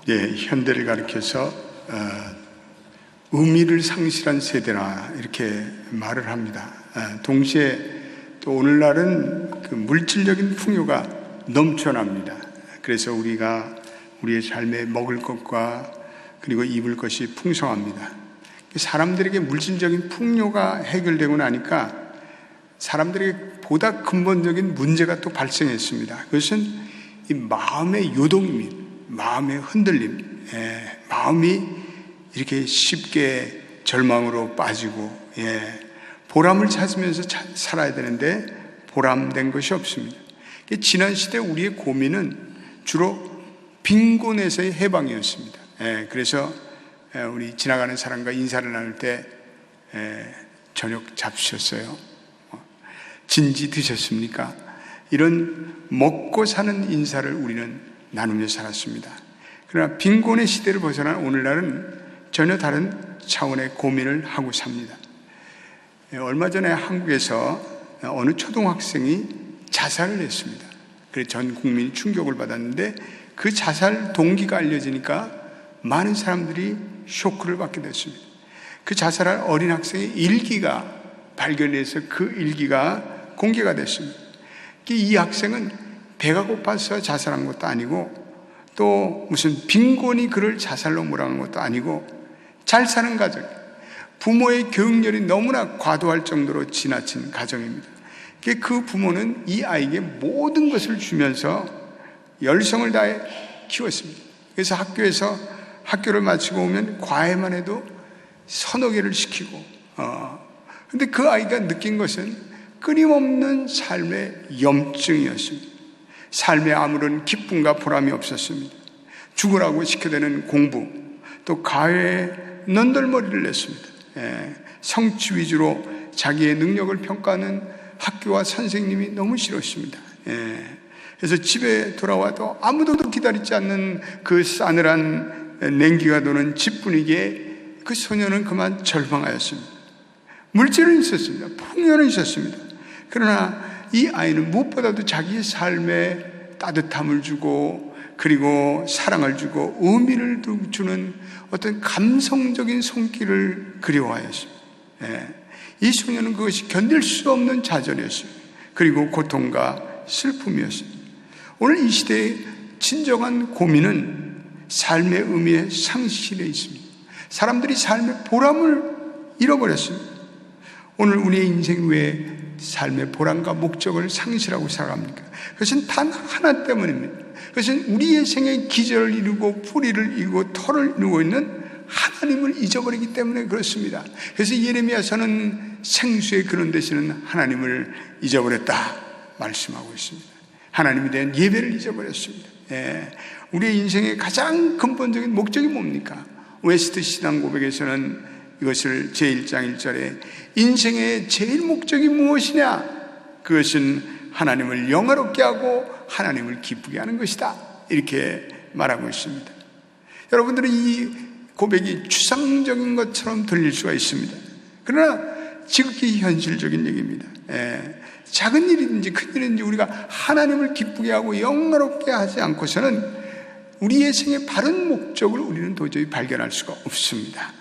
현대를 가리켜서 의미를 상실한 세대라 이렇게 말을 합니다. 동시에 또 오늘날은 그 물질적인 풍요가 넘쳐납니다. 그래서 우리가 우리의 삶에 먹을 것과 그리고 입을 것이 풍성합니다. 사람들에게 물질적인 풍요가 해결되고 나니까 사람들에게 보다 근본적인 문제가 또 발생했습니다. 그것은 이 마음의 요동입니다. 마음의 흔들림, 마음이 이렇게 쉽게 절망으로 빠지고, 보람을 찾으면서 살아야 되는데 보람된 것이 없습니다. 지난 시대 우리의 고민은 주로 빈곤에서의 해방이었습니다. 그래서 우리 지나가는 사람과 인사를 나눌 때 저녁 잡수셨어요? 진지 드셨습니까? 이런 먹고 사는 인사를 우리는 나누며 살았습니다. 그러나 빈곤의 시대를 벗어난 오늘날은 전혀 다른 차원의 고민을 하고 삽니다. 얼마 전에 한국에서 어느 초등학생이 자살을 했습니다. 그래서 전 국민이 충격을 받았는데 그 자살 동기가 알려지니까 많은 사람들이 쇼크를 받게 됐습니다. 그 자살한 어린 학생의 일기가 발견돼서 그 일기가 공개가 됐습니다. 이 학생은 배가 고파서 자살한 것도 아니고 또 무슨 빈곤이 그를 자살로 몰아간 것도 아니고 잘 사는 가정, 부모의 교육열이 너무나 과도할 정도로 지나친 가정입니다. 그 부모는 이 아이에게 모든 것을 주면서 열성을 다해 키웠습니다. 그래서 학교에서 학교를 마치고 오면 과외만 해도 서너 개를 시키고 근데 그 아이가 느낀 것은 끊임없는 삶의 염증이었습니다. 삶에 아무런 기쁨과 보람이 없었습니다. 죽으라고 시켜대는 공부, 또 과외에 넌덜머리를 냈습니다. 성취 위주로 자기의 능력을 평가하는 학교와 선생님이 너무 싫었습니다. 그래서 집에 돌아와도 아무도 기다리지 않는 그 싸늘한 냉기가 도는 집 분위기에 그 소녀는 그만 절망하였습니다. 물질은 있었습니다. 풍요는 있었습니다. 그러나 이 아이는 무엇보다도 자기의 삶에 따뜻함을 주고 그리고 사랑을 주고 의미를 주는 어떤 감성적인 손길을 그리워하였습니다. 이 소녀는 그것이 견딜 수 없는 좌절이었어요. 그리고 고통과 슬픔이었습니다. 오늘 이 시대의 진정한 고민은 삶의 의미의 상실에 있습니다. 사람들이 삶의 보람을 잃어버렸습니다. 오늘 우리의 인생 왜 삶의 보람과 목적을 상실하고 살아갑니까? 그것은 단 하나 때문입니다. 그것은 우리의 생의 기절을 이루고 뿌리를 이루고 털을 이루고 있는 하나님을 잊어버리기 때문에 그렇습니다. 그래서 예레미야서는 생수의 근원 되시는 하나님을 잊어버렸다 말씀하고 있습니다. 하나님에 대한 예배를 잊어버렸습니다. 우리의 인생의 가장 근본적인 목적이 뭡니까? 웨스트 신앙 고백에서는 이것을 제1장 1절에 인생의 제일 목적이 무엇이냐? 그것은 하나님을 영화롭게 하고 하나님을 기쁘게 하는 것이다. 이렇게 말하고 있습니다. 여러분들은 이 고백이 추상적인 것처럼 들릴 수가 있습니다. 그러나 지극히 현실적인 얘기입니다. 작은 일이든지 큰 일이든지 우리가 하나님을 기쁘게 하고 영화롭게 하지 않고서는 우리의 생의 바른 목적을 우리는 도저히 발견할 수가 없습니다.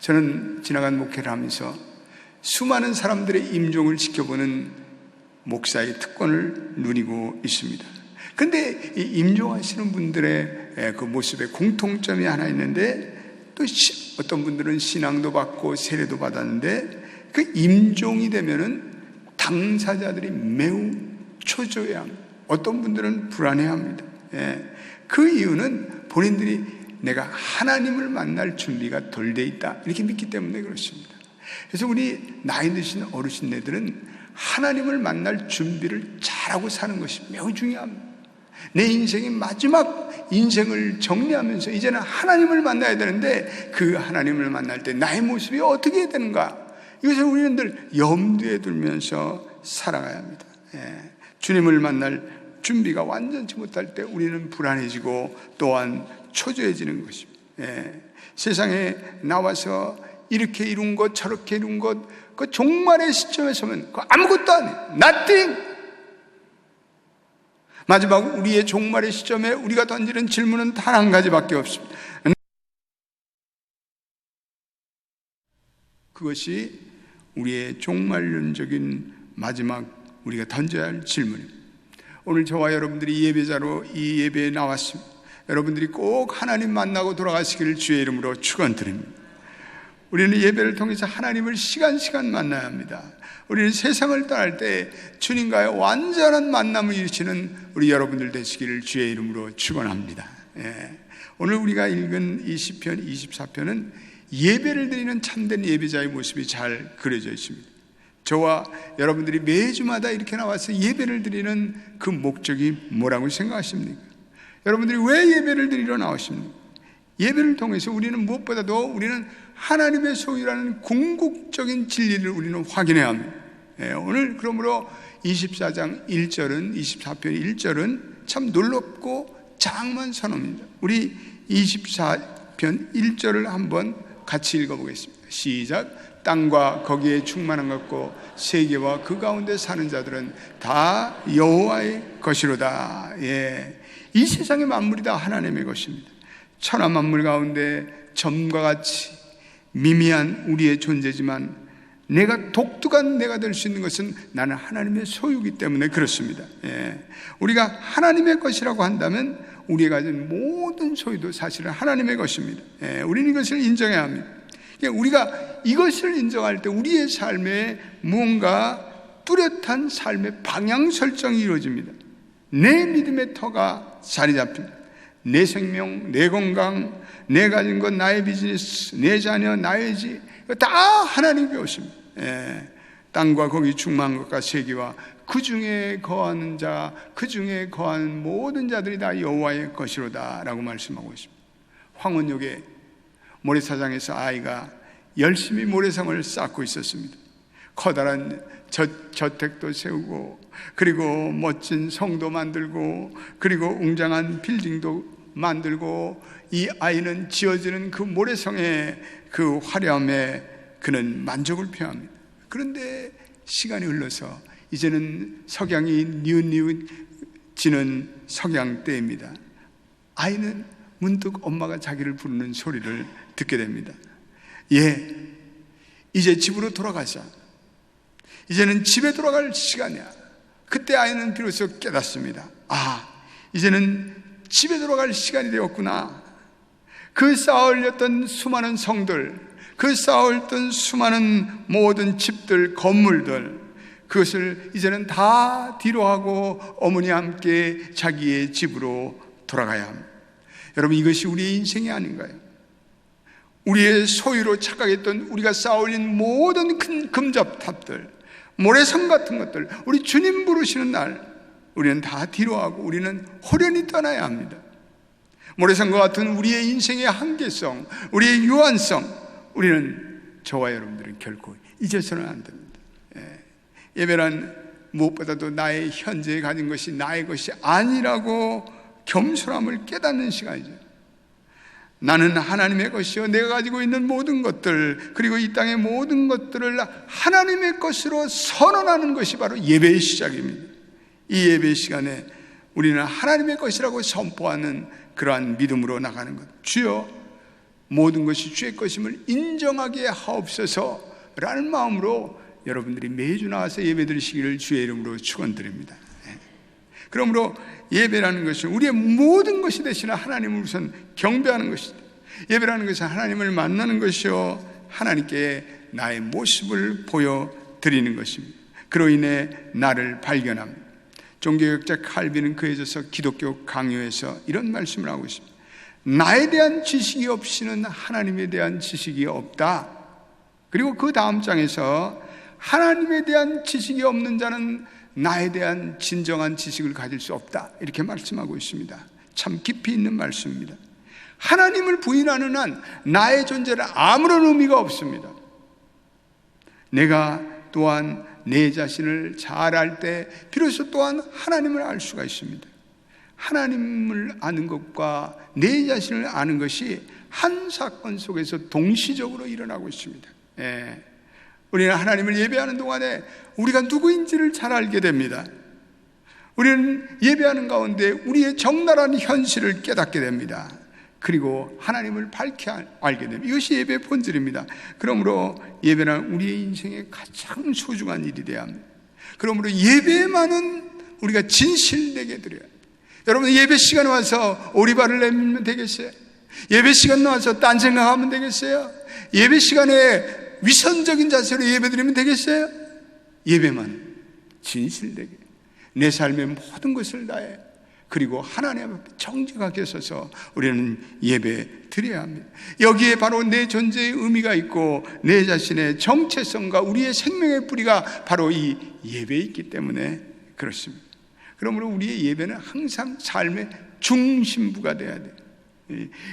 저는 지나간 목회를 하면서 수많은 사람들의 임종을 지켜보는 목사의 특권을 누리고 있습니다. 그런데 이 임종하시는 분들의 그 모습에 공통점이 하나 있는데 또 어떤 분들은 신앙도 받고 세례도 받았는데 그 임종이 되면은 당사자들이 매우 초조해합니다. 어떤 분들은 불안해합니다. 그 이유는 본인들이 내가 하나님을 만날 준비가 덜 돼 있다 이렇게 믿기 때문에 그렇습니다. 그래서 우리 나이 드신 어르신네들은 하나님을 만날 준비를 잘하고 사는 것이 매우 중요합니다. 내 인생의 마지막 인생을 정리하면서 이제는 하나님을 만나야 되는데 그 하나님을 만날 때 나의 모습이 어떻게 해야 되는가, 이것을 우리는 늘 염두에 두면서 살아가야 합니다. 주님을 만날 준비가 완전치 못할 때 우리는 불안해지고 또한 초조해지는 것입니다. 세상에 나와서 이렇게 이룬 것 저렇게 이룬 것, 그 종말의 시점에 서면 아무것도 아니에요. nothing. 마지막 우리의 종말의 시점에 우리가 던지는 질문은 단 한 가지밖에 없습니다. 그것이 우리의 종말론적인 마지막 우리가 던져야 할 질문입니다. 오늘 저와 여러분들이 예배자로 이 예배에 나왔습니다. 여러분들이 꼭 하나님 만나고 돌아가시기를 주의 이름으로 축원드립니다. 우리는 예배를 통해서 하나님을 시간 만나야 합니다. 우리는 세상을 떠날 때 주님과의 완전한 만남을 이루시는 우리 여러분들 되시기를 주의 이름으로 축원합니다. 오늘 우리가 읽은 이 시편 24편은 예배를 드리는 참된 예배자의 모습이 잘 그려져 있습니다. 저와 여러분들이 매주마다 이렇게 나와서 예배를 드리는 그 목적이 뭐라고 생각하십니까? 여러분들이 왜 예배를 드리러 나오십니까? 예배를 통해서 우리는 무엇보다도 우리는 하나님의 소유라는 궁극적인 진리를 우리는 확인해야 합니다. 오늘 그러므로 24장 1절은 24편 1절은 참 놀랍고 장만 선언입니다. 우리 24편 1절을 한번 같이 읽어보겠습니다. 시작. 땅과 거기에 충만한 것고 세계와 그 가운데 사는 자들은 다 여호와의 것이로다. 이 세상의 만물이 다 하나님의 것입니다. 천하 만물 가운데 점과 같이 미미한 우리의 존재지만 내가 독특한 내가 될 수 있는 것은 나는 하나님의 소유이기 때문에 그렇습니다. 우리가 하나님의 것이라고 한다면 우리가 가진 모든 소유도 사실은 하나님의 것입니다. 우리는 이것을 인정해야 합니다. 우리가 이것을 인정할 때 우리의 삶에 무언가 뚜렷한 삶의 방향 설정이 이루어집니다. 내 믿음의 터가 자리 잡힙니다. 내 생명, 내 건강, 내 가진 것, 나의 비즈니스, 내 자녀, 나의 집, 다 하나님의 것입니다. 땅과 거기 충만한 것과 세계와 그 중에 거하는 자, 그 중에 거하는 모든 자들이 다 여호와의 것이로다 라고 말씀하고 있습니다. 황혼역에 모래사장에서 아이가 열심히 모래성을 쌓고 있었습니다. 커다란 저택도 세우고, 그리고 멋진 성도 만들고, 그리고 웅장한 빌딩도 만들고, 이 아이는 지어지는 그 모래성의 그 화려함에 그는 만족을 표합니다. 그런데 시간이 흘러서 이제는 석양이 뉘웃뉘웃지는 석양 때입니다. 아이는 문득 엄마가 자기를 부르는 소리를 듣게 됩니다. 이제 집으로 돌아가자. 이제는 집에 돌아갈 시간이야. 그때 아이는 비로소 깨닫습니다. 이제는 집에 돌아갈 시간이 되었구나. 그 쌓아올렸던 수많은 성들, 그 쌓아올렸던 수많은 모든 집들, 건물들, 그것을 이제는 다 뒤로하고 어머니와 함께 자기의 집으로 돌아가야 합니다. 여러분, 이것이 우리의 인생이 아닌가요? 우리의 소유로 착각했던 우리가 쌓아올린 모든 큰 금접탑들, 모래성 같은 것들, 우리 주님 부르시는 날 우리는 다 뒤로하고 우리는 호련히 떠나야 합니다. 모래성과 같은 우리의 인생의 한계성, 우리의 유한성, 우리는, 저와 여러분들은 결코 잊어서는 안 됩니다. 예배란 무엇보다도 나의 현재에 가진 것이 나의 것이 아니라고 겸손함을 깨닫는 시간이죠. 나는 하나님의 것이요, 내가 가지고 있는 모든 것들, 그리고 이 땅의 모든 것들을 하나님의 것으로 선언하는 것이 바로 예배의 시작입니다. 이 예배 시간에 우리는 하나님의 것이라고 선포하는 그러한 믿음으로 나가는 것. 주여, 모든 것이 주의 것임을 인정하게 하옵소서 라는 마음으로 여러분들이 매주 나와서 예배 드리시기를 주의 이름으로 축원드립니다. 그러므로 예배라는 것은 우리의 모든 것이 되시는 하나님을 우선 경배하는 것이다. 예배라는 것은 하나님을 만나는 것이요, 하나님께 나의 모습을 보여드리는 것입니다. 그로 인해 나를 발견합니다. 종교개혁자 칼빈은 그에 져서 기독교 강요에서 이런 말씀을 하고 있습니다. 나에 대한 지식이 없이는 하나님에 대한 지식이 없다. 그리고 그 다음 장에서 하나님에 대한 지식이 없는 자는 나에 대한 진정한 지식을 가질 수 없다, 이렇게 말씀하고 있습니다. 참 깊이 있는 말씀입니다. 하나님을 부인하는 한 나의 존재는 아무런 의미가 없습니다. 내가 또한 내 자신을 잘 알 때 비로소 또한 하나님을 알 수가 있습니다. 하나님을 아는 것과 내 자신을 아는 것이 한 사건 속에서 동시적으로 일어나고 있습니다. 우리는 하나님을 예배하는 동안에 우리가 누구인지를 잘 알게 됩니다. 우리는 예배하는 가운데 우리의 적나라한 현실을 깨닫게 됩니다. 그리고 하나님을 밝히 알게 됩니다. 이것이 예배의 본질입니다. 그러므로 예배는 우리의 인생의 가장 소중한 일이 되어야 합니다. 그러므로 예배만은 우리가 진실되게 드려야 합니다. 여러분, 예배 시간에 와서 오리발을 내밀면 되겠어요? 예배 시간에 와서 딴 생각하면 되겠어요? 예배 시간에 위선적인 자세로 예배 드리면 되겠어요? 예배만 진실되게 내 삶의 모든 것을 다해, 그리고 하나님 앞에 정직하게 서서 우리는 예배 드려야 합니다. 여기에 바로 내 존재의 의미가 있고 내 자신의 정체성과 우리의 생명의 뿌리가 바로 이 예배에 있기 때문에 그렇습니다. 그러므로 우리의 예배는 항상 삶의 중심부가 되어야 돼요.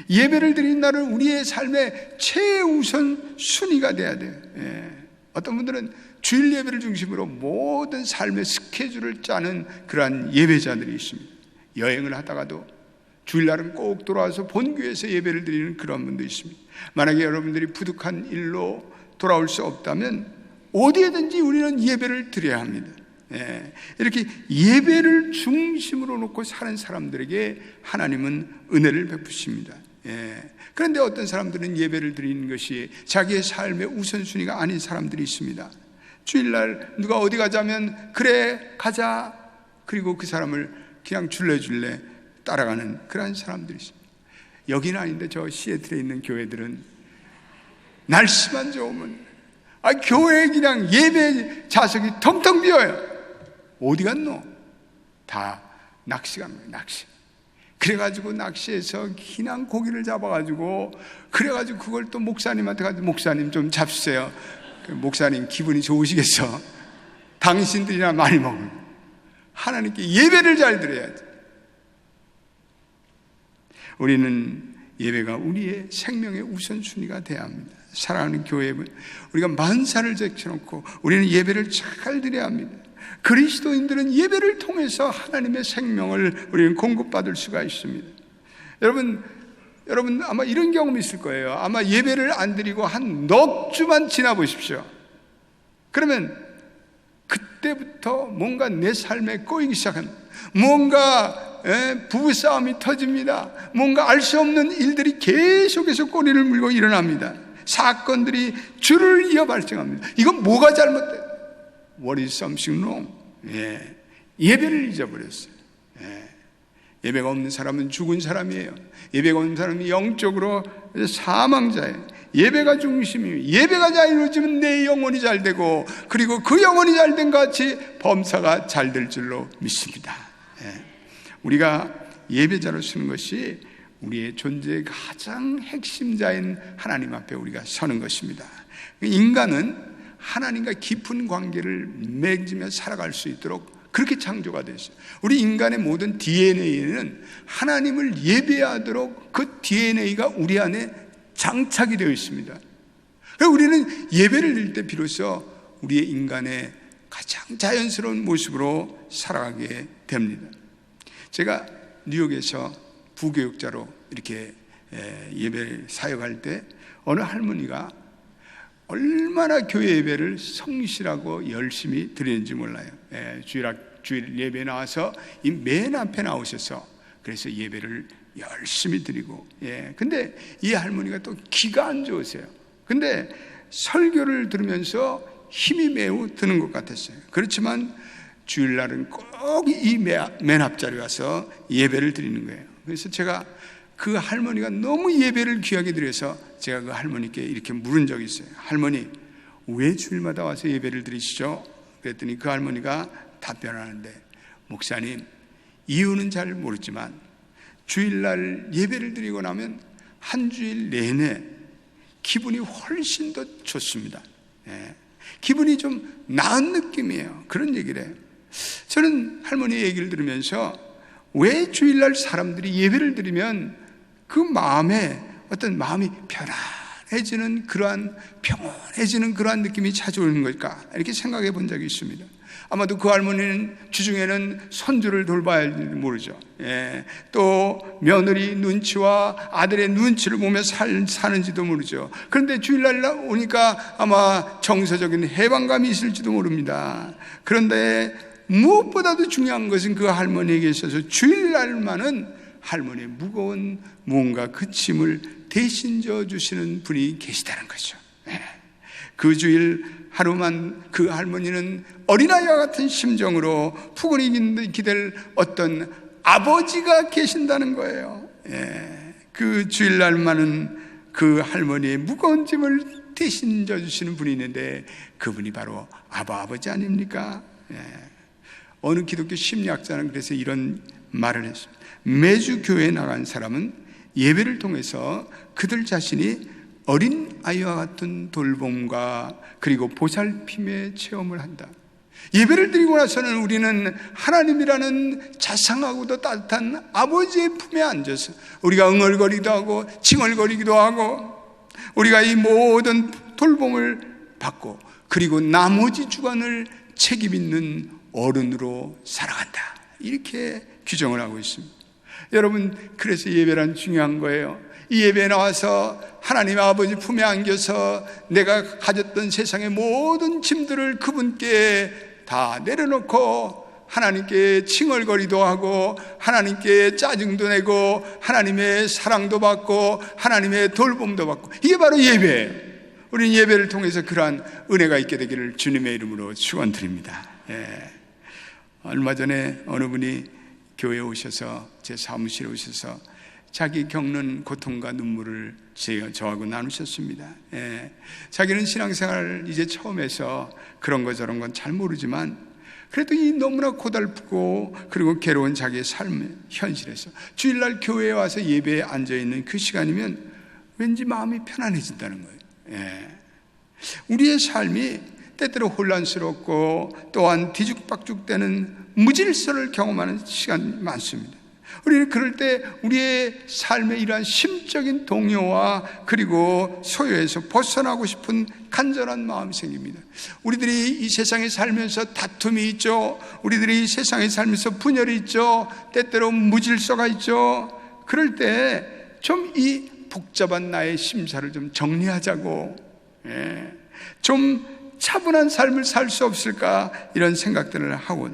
예배를 드리는 날은 우리의 삶의 최우선 순위가 되어야 돼요. 어떤 분들은 주일 예배를 중심으로 모든 삶의 스케줄을 짜는 그러한 예배자들이 있습니다. 여행을 하다가도 주일날은 꼭 돌아와서 본교회에서 예배를 드리는 그런 분도 있습니다. 만약에 여러분들이 부득한 일로 돌아올 수 없다면 어디에든지 우리는 예배를 드려야 합니다. 이렇게 예배를 중심으로 놓고 사는 사람들에게 하나님은 은혜를 베푸십니다. 그런데 어떤 사람들은 예배를 드리는 것이 자기의 삶의 우선순위가 아닌 사람들이 있습니다. 주일날 누가 어디 가자면 그래 가자, 그리고 그 사람을 그냥 줄레줄레 따라가는 그런 사람들이 있습니다. 여기는 아닌데 저 시애틀에 있는 교회들은 날씨만 좋으면 교회에 그냥 예배 좌석이 텅텅 비어요. 어디 갔노? 다 낚시 간 거예요. 낚시. 그래가지고 낚시해서 그냥 고기를 잡아가지고, 그래가지고 그걸 또 목사님한테 가지고, 목사님 좀 잡수세요. 목사님 기분이 좋으시겠어? 당신들이나 많이 먹은. 하나님께 예배를 잘 드려야지. 우리는 예배가 우리의 생명의 우선순위가 되어야 합니다. 사랑하는 교회, 우리가 만사를 제쳐놓고 우리는 예배를 잘 드려야 합니다. 그리스도인들은 예배를 통해서 하나님의 생명을 우리는 공급받을 수가 있습니다. 여러분 아마 이런 경험이 있을 거예요. 아마 예배를 안 드리고 한 넉 주만 지나 보십시오. 그러면 그때부터 뭔가 내 삶에 꼬이기 시작한, 뭔가 부부싸움이 터집니다. 뭔가 알 수 없는 일들이 계속해서 꼬리를 물고 일어납니다. 사건들이 줄을 이어 발생합니다. 이건 뭐가 잘못돼요? What is something wrong? 예배를 잊어버렸어요. 예배가 없는 사람은 죽은 사람이에요. 예배가 없는 사람이 영적으로 사망자예요. 예배가 중심이에요. 예배가 잘 이루어지면 내 영혼이 잘 되고, 그리고 그 영혼이 잘 된 같이 범사가 잘 될 줄로 믿습니다. 우리가 예배자로 쓰는 것이 우리의 존재의 가장 핵심자인 하나님 앞에 우리가 서는 것입니다. 인간은 하나님과 깊은 관계를 맺으며 살아갈 수 있도록 그렇게 창조가 됐어요. 우리 인간의 모든 DNA에는 하나님을 예배하도록 그 DNA가 우리 안에 장착이 되어 있습니다. 그래서 우리는 예배를 드릴 때 비로소 우리의 인간의 가장 자연스러운 모습으로 살아가게 됩니다. 제가 뉴욕에서 부교육자로 이렇게 예배 사역할 때 어느 할머니가 얼마나 교회 예배를 성실하고 열심히 드리는지 몰라요. 주일 예배 나와서 이 맨 앞에 나오셔서 그래서 예배를 열심히 드리고, 근데 이 할머니가 또 기가 안 좋으세요. 근데 설교를 들으면서 힘이 매우 드는 것 같았어요. 그렇지만 주일날은 꼭 이 맨 앞자리에 와서 예배를 드리는 거예요. 그래서 제가 그 할머니가 너무 예배를 귀하게 드려서 제가 그 할머니께 이렇게 물은 적이 있어요. 할머니, 왜 주일마다 와서 예배를 드리시죠? 그랬더니 그 할머니가 답변하는데, 목사님, 이유는 잘 모르지만 주일날 예배를 드리고 나면 한 주일 내내 기분이 훨씬 더 좋습니다. 기분이 좀 나은 느낌이에요. 그런 얘기를 해요. 저는 할머니의 얘기를 들으면서 왜 주일날 사람들이 예배를 드리면 그 마음에 어떤 마음이 편안해지는, 그러한 평온해지는 그러한 느낌이 찾아오는 걸까, 이렇게 생각해 본 적이 있습니다. 아마도 그 할머니는 주중에는 손주를 돌봐야 할지 모르죠. 또 며느리 눈치와 아들의 눈치를 보며 사는지도 모르죠. 그런데 주일날 오니까 아마 정서적인 해방감이 있을지도 모릅니다. 그런데 무엇보다도 중요한 것은 그 할머니에게 있어서 주일날만은 할머니의 무거운 무언가 그 짐을 대신 져 주시는 분이 계시다는 거죠. 그 주일 하루만 그 할머니는 어린아이와 같은 심정으로 푸근히 기댈 어떤 아버지가 계신다는 거예요. 그 주일날만은 그 할머니의 무거운 짐을 대신 져주시는 분이 있는데 그분이 바로 아버지 아닙니까? 어느 기독교 심리학자는 그래서 이런 말을 했습니다. 매주 교회에 나간 사람은 예배를 통해서 그들 자신이 어린 아이와 같은 돌봄과 그리고 보살핌의 체험을 한다. 예배를 드리고 나서는 우리는 하나님이라는 자상하고도 따뜻한 아버지의 품에 앉아서 우리가 응얼거리기도 하고 칭얼거리기도 하고 우리가 이 모든 돌봄을 받고 그리고 나머지 주관을 책임 있는 어른으로 살아간다. 이렇게 규정을 하고 있습니다. 여러분, 그래서 예배란 중요한 거예요. 이 예배에 나와서 하나님 아버지 품에 안겨서 내가 가졌던 세상의 모든 짐들을 그분께 다 내려놓고 하나님께 칭얼거리도 하고 하나님께 짜증도 내고 하나님의 사랑도 받고 하나님의 돌봄도 받고, 이게 바로 예배예요. 우리는 예배를 통해서 그러한 은혜가 있게 되기를 주님의 이름으로 축원드립니다. 얼마 전에 어느 분이 교회에 오셔서 제 사무실에 오셔서 자기 겪는 고통과 눈물을 저하고 나누셨습니다. 자기는 신앙생활 이제 처음 해서 그런 거 저런 건 잘 모르지만 그래도 이 너무나 고달프고 그리고 괴로운 자기의 삶의 현실에서 주일날 교회에 와서 예배에 앉아있는 그 시간이면 왠지 마음이 편안해진다는 거예요. 우리의 삶이 때때로 혼란스럽고 또한 뒤죽박죽되는 무질서를 경험하는 시간이 많습니다. 우리는 그럴 때 우리의 삶의 이러한 심적인 동요와 그리고 소요에서 벗어나고 싶은 간절한 마음이 생깁니다. 우리들이 이 세상에 살면서 다툼이 있죠. 우리들이 이 세상에 살면서 분열이 있죠. 때때로 무질서가 있죠. 그럴 때 좀 이 복잡한 나의 심사를 좀 정리하자고, 좀 차분한 삶을 살 수 없을까, 이런 생각들을 하고,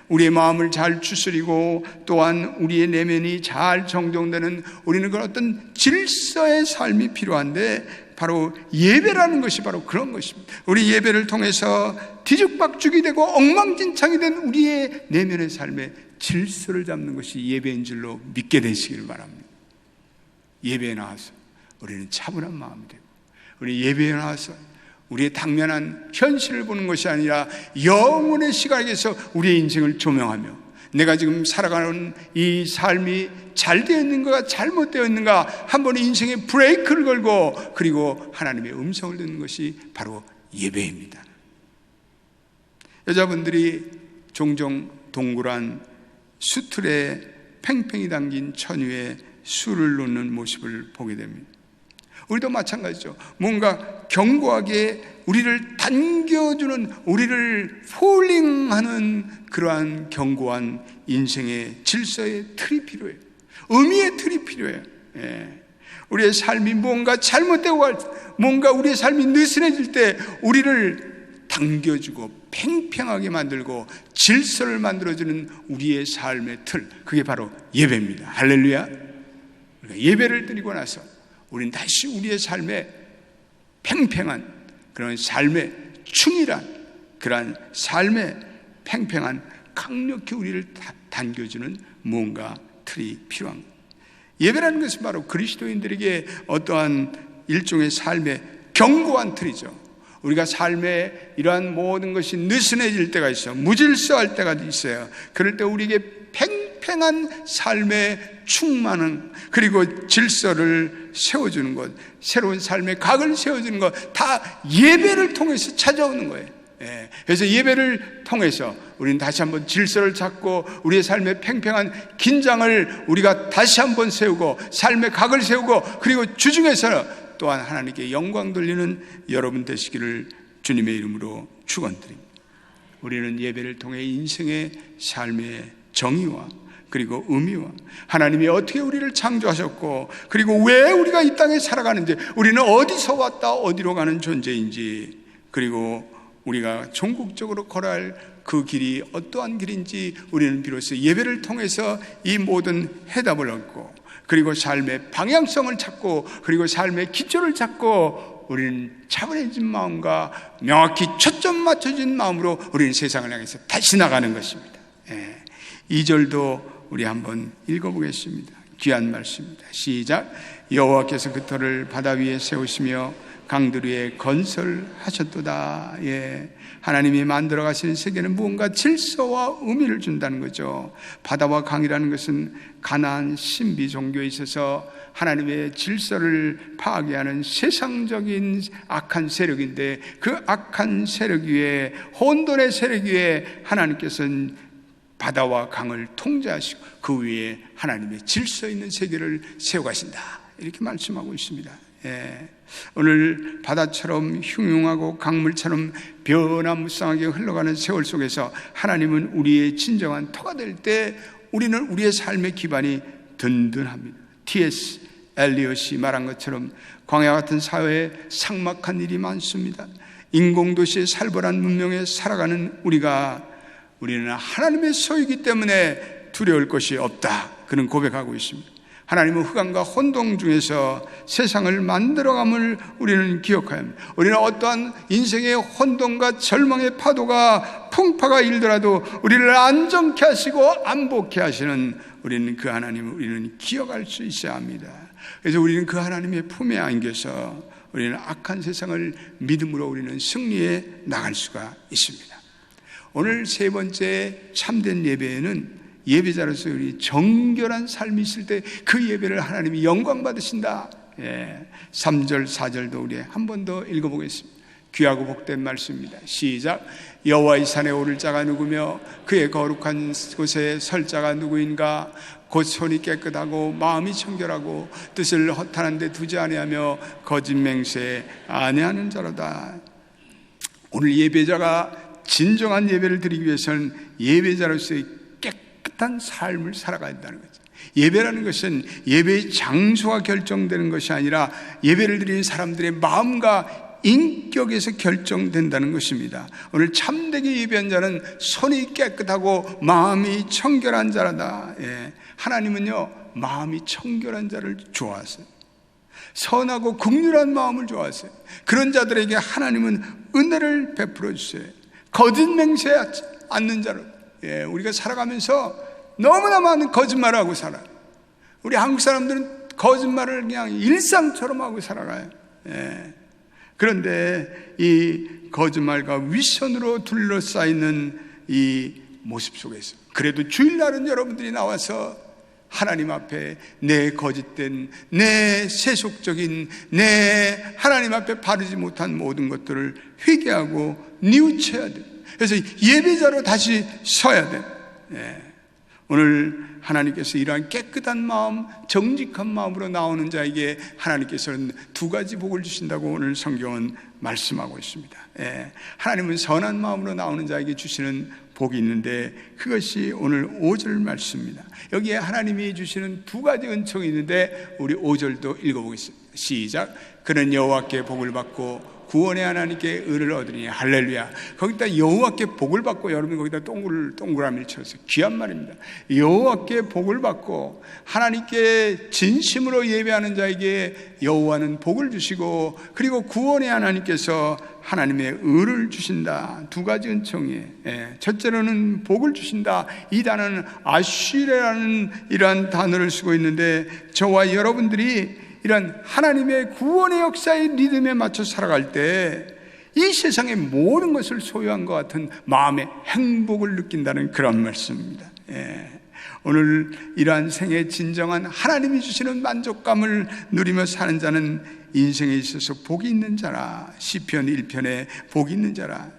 우리의 마음을 잘 추스리고 또한 우리의 내면이 잘 정정되는, 우리는 그런 어떤 질서의 삶이 필요한데 바로 예배라는 것이 바로 그런 것입니다. 우리 예배를 통해서 뒤죽박죽이 되고 엉망진창이 된 우리의 내면의 삶의 질서를 잡는 것이 예배인 줄로 믿게 되시기를 바랍니다. 예배에 나와서 우리는 차분한 마음이 되고, 우리 예배에 나와서 우리의 당면한 현실을 보는 것이 아니라 영혼의 시각에서 우리의 인생을 조명하며 내가 지금 살아가는 이 삶이 잘 되어 있는가 잘못되어 있는가 한번 인생의 브레이크를 걸고 그리고 하나님의 음성을 듣는 것이 바로 예배입니다. 여자분들이 종종 동그란 수틀에 팽팽히 담긴 천유에 술을 놓는 모습을 보게 됩니다. 우리도 마찬가지죠. 뭔가 견고하게 우리를 당겨주는, 우리를 폴링하는 그러한 견고한 인생의 질서의 틀이 필요해요. 의미의 틀이 필요해요. 우리의 삶이 뭔가 잘못되고 뭔가 우리의 삶이 느슨해질 때 우리를 당겨주고 팽팽하게 만들고 질서를 만들어주는 우리의 삶의 틀, 그게 바로 예배입니다. 할렐루야. 예배를 드리고 나서 우리는 다시 우리의 삶에 팽팽한 그런 삶의 충실한 그런 삶의 팽팽한 강력히 우리를 당겨주는 무언가 틀이 필요한 것. 예배라는 것은 바로 그리스도인들에게 어떠한 일종의 삶의 견고한 틀이죠. 우리가 삶에 이러한 모든 것이 느슨해질 때가 있어요. 무질서할 때가 있어요. 그럴 때 우리에게 팽팽한 삶의 충만한 그리고 질서를 세워주는 것, 새로운 삶의 각을 세워주는 것, 다 예배를 통해서 찾아오는 거예요. 그래서 예배를 통해서 우리는 다시 한번 질서를 찾고 우리의 삶의 팽팽한 긴장을 우리가 다시 한번 세우고 삶의 각을 세우고 그리고 주중에서 또한 하나님께 영광 돌리는 여러분 되시기를 주님의 이름으로 축원드립니다. 우리는 예배를 통해 인생의 삶의 정의와 그리고 의미와 하나님이 어떻게 우리를 창조하셨고 그리고 왜 우리가 이 땅에 살아가는지, 우리는 어디서 왔다 어디로 가는 존재인지, 그리고 우리가 전국적으로 걸어야 할 그 길이 어떠한 길인지 우리는 비로소 예배를 통해서 이 모든 해답을 얻고, 그리고 삶의 방향성을 찾고, 그리고 삶의 기초를 찾고, 우리는 차분해진 마음과 명확히 초점 맞춰진 마음으로 우리는 세상을 향해서 다시 나가는 것입니다. 2절도 우리 한번 읽어보겠습니다. 귀한 말씀입니다. 시작. 여호와께서 그 터를 바다 위에 세우시며 강들 위에 건설하셨도다. 하나님이 만들어 가시는 세계는 무언가 질서와 의미를 준다는 거죠. 바다와 강이라는 것은 가나안 신비 종교에 있어서 하나님의 질서를 파괴하는 세상적인 악한 세력인데, 그 악한 세력 위에, 혼돈의 세력 위에 하나님께서는 바다와 강을 통제하시고 그 위에 하나님의 질서 있는 세계를 세워가신다, 이렇게 말씀하고 있습니다. 오늘 바다처럼 흉흉하고 강물처럼 변화무쌍하게 흘러가는 세월 속에서 하나님은 우리의 진정한 터가 될 때 우리는 우리의 삶의 기반이 든든합니다. T.S. 엘리엇이 말한 것처럼 광야 같은 사회에 삭막한 일이 많습니다. 인공도시의 살벌한 문명에 살아가는 우리는 하나님의 소유이기 때문에 두려울 것이 없다, 그는 고백하고 있습니다. 하나님은 흑암과 혼동 중에서 세상을 만들어감을 우리는 기억해야 합니다. 우리는 어떠한 인생의 혼돈과 절망의 파도가 풍파가 일더라도 우리를 안정케 하시고 안복케 하시는 우리는 그 하나님을 우리는 기억할 수 있어야 합니다. 그래서 우리는 그 하나님의 품에 안겨서 우리는 악한 세상을 믿음으로 우리는 승리해 나갈 수가 있습니다. 오늘 세 번째 참된 예배에는 예배자로서 우리 정결한 삶이 있을 때 그 예배를 하나님이 영광 받으신다. 3절 4절도 우리 한 번 더 읽어보겠습니다. 귀하고 복된 말씀입니다. 시작. 여호와의 산에 오를 자가 누구며 그의 거룩한 곳에 설 자가 누구인가? 곧 손이 깨끗하고 마음이 청결하고 뜻을 허탄한 데 두지 아니하며 거짓 맹세 아니하는 자로다. 오늘 예배자가 진정한 예배를 드리기 위해서는 예배자로서의 깨끗한 삶을 살아가야 한다는 거죠. 예배라는 것은 예배의 장소가 결정되는 것이 아니라 예배를 드리는 사람들의 마음과 인격에서 결정된다는 것입니다. 오늘 참되게 예배한 자는 손이 깨끗하고 마음이 청결한 자라다. 하나님은요, 마음이 청결한 자를 좋아하세요. 선하고 긍휼한 마음을 좋아하세요. 그런 자들에게 하나님은 은혜를 베풀어 주세요. 거짓 맹세하지 않는 자로. 우리가 살아가면서 너무나 많은 거짓말을 하고 살아요. 우리 한국 사람들은 거짓말을 그냥 일상처럼 하고 살아가요. 그런데 이 거짓말과 윗선으로 둘러싸이는 이 모습 속에서 그래도 주일날은 여러분들이 나와서 하나님 앞에 내 거짓된, 내 세속적인, 내 하나님 앞에 바르지 못한 모든 것들을 회개하고 뉘우쳐야 돼. 그래서 예배자로 다시 서야 돼. 오늘 하나님께서 이러한 깨끗한 마음, 정직한 마음으로 나오는 자에게 하나님께서는 두 가지 복을 주신다고 오늘 성경은 말씀하고 있습니다. 하나님은 선한 마음으로 나오는 자에게 주시는 복이 있는데 그것이 오늘 5절 말씀입니다. 여기에 하나님이 주시는 두 가지 은총이 있는데 우리 5절도 읽어보겠습니다. 시작. 그는 여호와께 복을 받고 구원의 하나님께 의를 얻으니. 할렐루야. 거기다 여호와께 복을 받고, 여러분 거기다 동그라미를 쳐서 귀한 말입니다. 여호와께 복을 받고 하나님께 진심으로 예배하는 자에게 여호와는 복을 주시고, 그리고 구원의 하나님께서 하나님의 의를 주신다. 두 가지 은총이에요. 첫째로는 복을 주신다. 이 단어는 아쉬레라는 이러한 단어를 쓰고 있는데, 저와 여러분들이 이런 하나님의 구원의 역사의 리듬에 맞춰 살아갈 때 이 세상의 모든 것을 소유한 것 같은 마음의 행복을 느낀다는 그런 말씀입니다. 오늘 이러한 생의 진정한 하나님이 주시는 만족감을 누리며 사는 자는 인생에 있어서 복이 있는 자라. 시편 1편에 복이 있는 자라.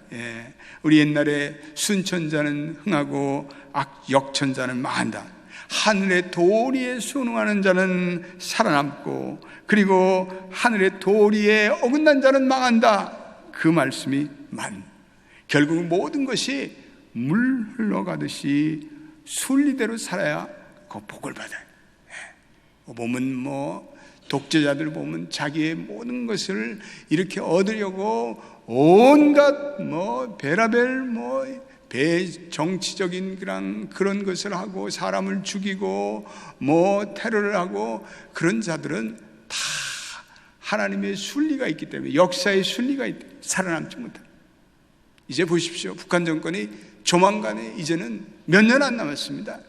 우리 옛날에 순천자는 흥하고 역천자는 망한다. 하늘의 도리에 순응하는 자는 살아남고, 그리고 하늘의 도리에 어긋난 자는 망한다. 그 말씀이 결국 모든 것이 물 흘러가듯이 순리대로 살아야 그 복을 받아요. 보면 독재자들 보면 자기의 모든 것을 이렇게 얻으려고 온갖 베라벨 정치적인 그런 것을 하고 사람을 죽이고 테러를 하고, 그런 자들은 다 하나님의 순리가 있기 때문에, 역사의 순리가 있기 때문에 살아남지 못합니다. 이제 보십시오. 북한 정권이 조만간에 이제는 몇 년 안 남았습니다.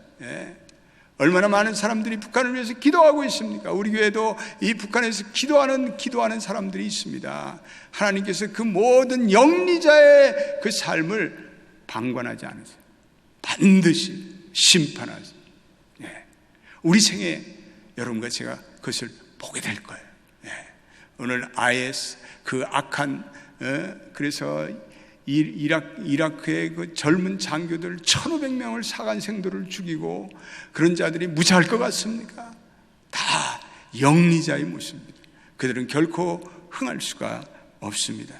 얼마나 많은 사람들이 북한을 위해서 기도하고 있습니까? 우리 교회도 이 북한에서 기도하는 사람들이 있습니다. 하나님께서 그 모든 영리자의 그 삶을 방관하지 않으세요. 반드시 심판하세요. 우리 생에 여러분과 제가 그것을 보게 될 거예요. 오늘 IS 그 악한 그래서 이라크의 그 젊은 장교들 1,500명을 사관생도를 죽이고, 그런 자들이 무사할 것 같습니까? 다 영리자의 모습입니다. 그들은 결코 흥할 수가 없습니다.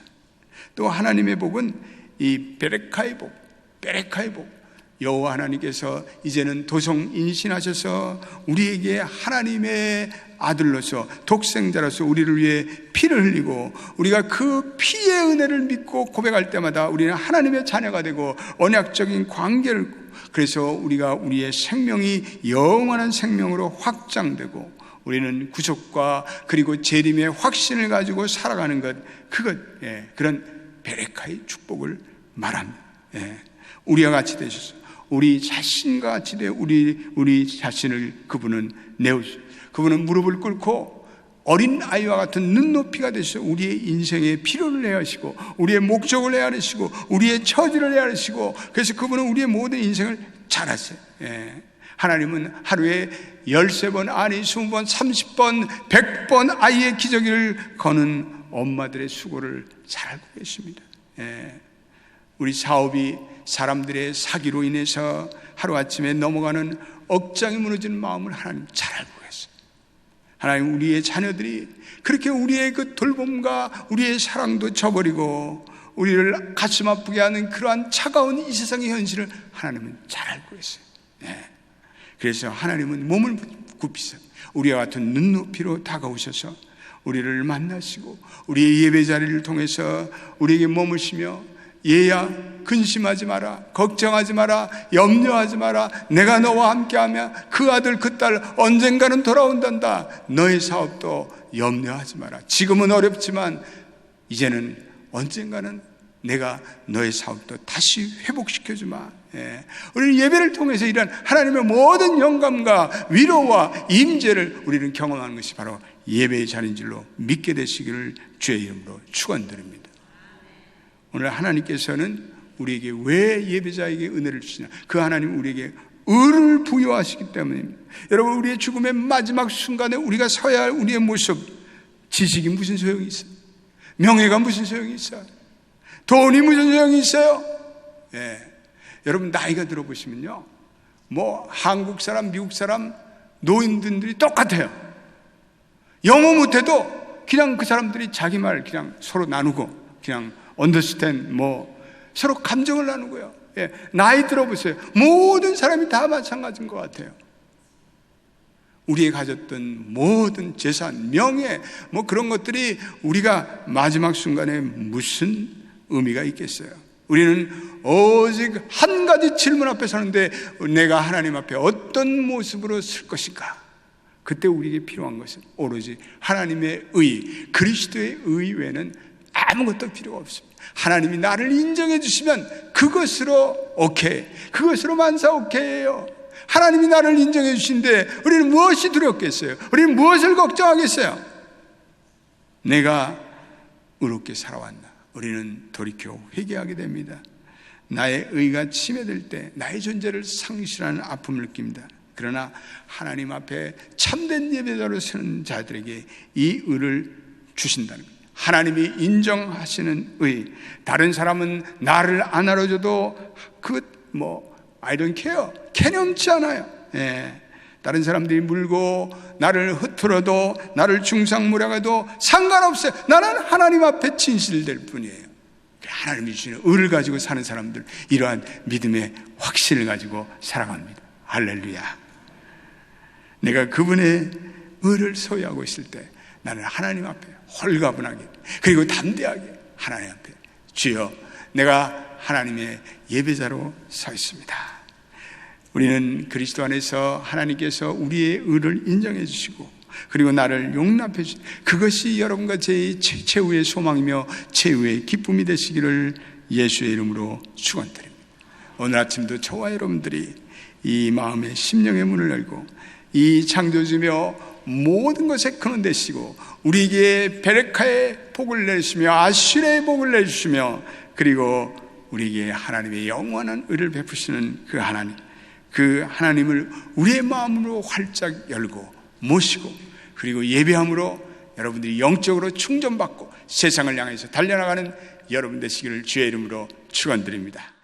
또 하나님의 복은 이 베레카의 복, 여호와 하나님께서 이제는 도성인신하셔서 우리에게 하나님의 아들로서, 독생자로서 우리를 위해 피를 흘리고, 우리가 그 피의 은혜를 믿고 고백할 때마다 우리는 하나님의 자녀가 되고 언약적인 관계를, 그래서 우리의 생명이 영원한 생명으로 확장되고, 우리는 구속과 그리고 재림의 확신을 가지고 살아가는 것, 그런 베레카의 축복을 말합니다. 우리와 같이 되셔서 우리 자신과 같이 되어 우리 자신을 그분은 내어주셔서, 그분은 무릎을 꿇고 어린 아이와 같은 눈높이가 되셔서 우리의 인생의 필요를 헤아리시고, 우리의 목적을 헤아리시고, 우리의 처지를 헤아리시고, 그래서 그분은 우리의 모든 인생을 잘 하세요. 하나님은 하루에 13번, 아니 20번, 30번, 100번 아이의 기저귀를 거는 엄마들의 수고를 잘 알고 계십니다. 우리 사업이 사람들의 사기로 인해서 하루아침에 넘어가는 억장이 무너지는 마음을 하나님 잘 알고 계세요. 하나님, 우리의 자녀들이 그렇게 우리의 그 돌봄과 우리의 사랑도 저버리고 우리를 가슴 아프게 하는 그러한 차가운 이 세상의 현실을 하나님은 잘 알고 계세요. 그래서 하나님은 몸을 굽히셔 우리와 같은 눈높이로 다가오셔서 우리를 만나시고, 우리의 예배 자리를 통해서 우리에게 머무시며, 얘야 근심하지 마라, 걱정하지 마라, 염려하지 마라, 내가 너와 함께하며 그 아들 그 딸 언젠가는 돌아온단다. 너의 사업도 염려하지 마라. 지금은 어렵지만 이제는 언젠가는 내가 너의 사업도 다시 회복시켜주마. 우리는 예배를 통해서 이런 하나님의 모든 영감과 위로와 임재를 우리는 경험하는 것이 바로 예배의 자리인 줄로 믿게 되시기를 주의 이름으로 축원드립니다. 오늘 하나님께서는 우리에게 왜 예배자에게 은혜를 주시냐? 그 하나님 우리에게 의를 부여하시기 때문입니다. 여러분, 우리의 죽음의 마지막 순간에 우리가 서야 할 우리의 모습, 지식이 무슨 소용이 있어요? 명예가 무슨 소용이 있어요? 돈이 무슨 소용이 있어요? 여러분, 나이가 들어보시면요, 한국 사람, 미국 사람, 노인들이 똑같아요. 영어 못해도 그냥 그 사람들이 자기 말 그냥 서로 나누고, 그냥 understand, 서로 감정을 나누고요. 나이 들어보세요. 모든 사람이 다 마찬가지인 것 같아요. 우리의 가졌던 모든 재산, 명예, 그런 것들이 우리가 마지막 순간에 무슨 의미가 있겠어요? 우리는 오직 한 가지 질문 앞에 서는데, 내가 하나님 앞에 어떤 모습으로 쓸 것인가? 그때 우리에게 필요한 것은 오로지 하나님의 의, 그리스도의 의 외에는 아무것도 필요가 없습니다. 하나님이 나를 인정해 주시면 그것으로 오케이, 그것으로 만사 오케이예요. 하나님이 나를 인정해 주신데 우리는 무엇이 두렵겠어요? 우리는 무엇을 걱정하겠어요? 내가 의롭게 살아왔나? 우리는 돌이켜 회개하게 됩니다. 나의 의가 침해될 때 나의 존재를 상실하는 아픔을 느낍니다. 그러나 하나님 앞에 참된 예배자로 서는 자들에게 이 의를 주신다는 거예요. 하나님이 인정하시는 의. 다른 사람은 나를 안 알아줘도 I don't care, 개념치 않아요. 다른 사람들이 물고 나를 흐트러도, 나를 중상모략해도 상관없어요. 나는 하나님 앞에 진실될 뿐이에요. 하나님이 주시는 의를 가지고 사는 사람들, 이러한 믿음의 확신을 가지고 살아갑니다. 할렐루야. 내가 그분의 의를 소유하고 있을 때 나는 하나님 앞에 홀가분하게 그리고 담대하게 하나님 앞에 주여 내가 하나님의 예배자로 서 있습니다. 우리는 그리스도 안에서 하나님께서 우리의 의를 인정해 주시고 그리고 나를 용납해 주시고 그것이 여러분과 제 최후의 소망이며 최후의 기쁨이 되시기를 예수의 이름으로 축원드립니다. 오늘 아침도 저와 여러분들이 이 마음의 심령의 문을 열고 이 창조주며 모든 것에 근원 되시고 우리에게 베레카의 복을 내주시며 아실의 복을 내주시며 그리고 우리에게 하나님의 영원한 의를 베푸시는 그 하나님을 우리의 마음으로 활짝 열고 모시고 그리고 예배함으로 여러분들이 영적으로 충전받고 세상을 향해서 달려나가는 여러분 되시기를 주의 이름으로 축원드립니다.